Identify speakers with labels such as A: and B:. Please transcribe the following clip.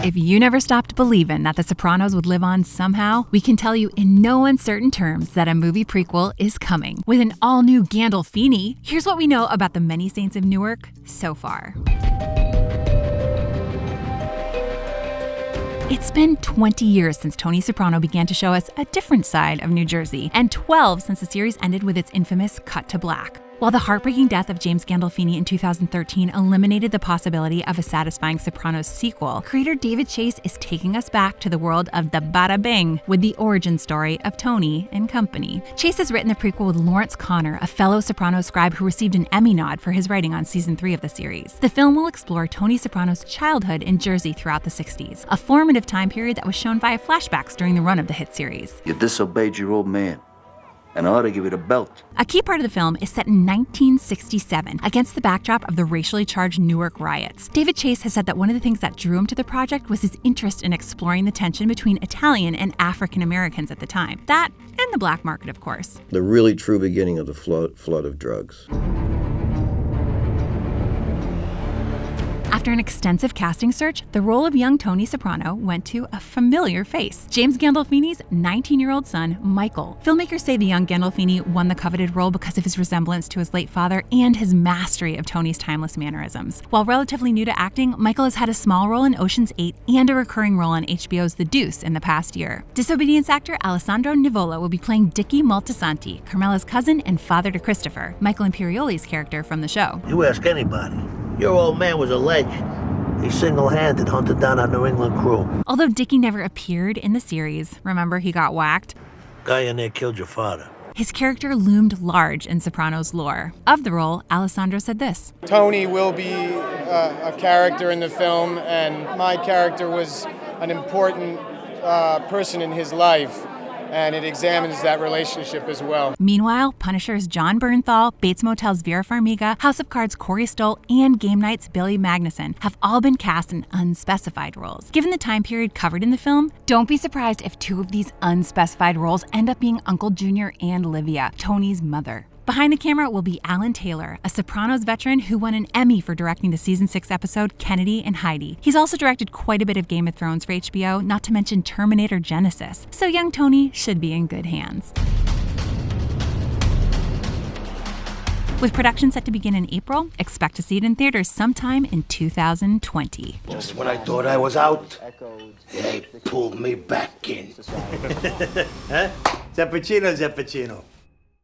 A: If you never stopped believing that The Sopranos would live on somehow, we can tell you in no uncertain terms that a movie prequel is coming. With an all-new Gandolfini, here's what we know about the many saints of Newark so far. It's been 20 years since Tony Soprano began to show us a different side of New Jersey, and 12 since the series ended with its infamous cut to black. While the heartbreaking death of James Gandolfini in 2013 eliminated the possibility of a satisfying Sopranos sequel, creator David Chase is taking us back to the world of the Bada Bing with the origin story of Tony and company. Chase has written the prequel with Lawrence Connor, a fellow Sopranos scribe who received an Emmy nod for his writing on season 3 of the series. The film will explore Tony Soprano's childhood in Jersey throughout the 60s, a formative time period that was shown via flashbacks during the run of the hit series.
B: You disobeyed your old man, and I ought to give you the belt.
A: A key part of the film is set in 1967, against the backdrop of the racially charged Newark riots. David Chase has said that one of the things that drew him to the project was his interest in exploring the tension between Italian and African Americans at the time. That, and the black market, of course.
C: The really true beginning of the flood of drugs.
A: After an extensive casting search, the role of young Tony Soprano went to a familiar face, James Gandolfini's 19-year-old son, Michael. Filmmakers say the young Gandolfini won the coveted role because of his resemblance to his late father and his mastery of Tony's timeless mannerisms. While relatively new to acting, Michael has had a small role in Ocean's 8 and a recurring role on HBO's The Deuce in the past year. Disobedience actor Alessandro Nivola will be playing Dickie Moltisanti, Carmela's cousin and father to Christopher, Michael Imperioli's character from the show.
D: You ask anybody. Your old man was a legend. He single-handed hunted down our New England crew.
A: Although Dickie never appeared in the series, remember he got whacked?
D: Guy in there killed your father.
A: His character loomed large in Sopranos lore. Of the role, Alessandro said this.
E: Tony will be a character in the film, and my character was an important person in his life. And it examines that relationship as well.
A: Meanwhile, Punisher's John Bernthal, Bates Motel's Vera Farmiga, House of Cards' Corey Stoll, and Game Night's Billy Magnuson have all been cast in unspecified roles. Given the time period covered in the film, don't be surprised if two of these unspecified roles end up being Uncle Junior and Livia, Tony's mother. Behind the camera will be Alan Taylor, a Sopranos veteran who won an Emmy for directing the season 6 episode Kennedy and Heidi. He's also directed quite a bit of Game of Thrones for HBO, not to mention Terminator Genesis. So young Tony should be in good hands. With production set to begin in April, expect to see it in theaters sometime in 2020.
D: Just when I thought I was out, they pulled me back in.
F: Huh? Zappuccino, Zappuccino.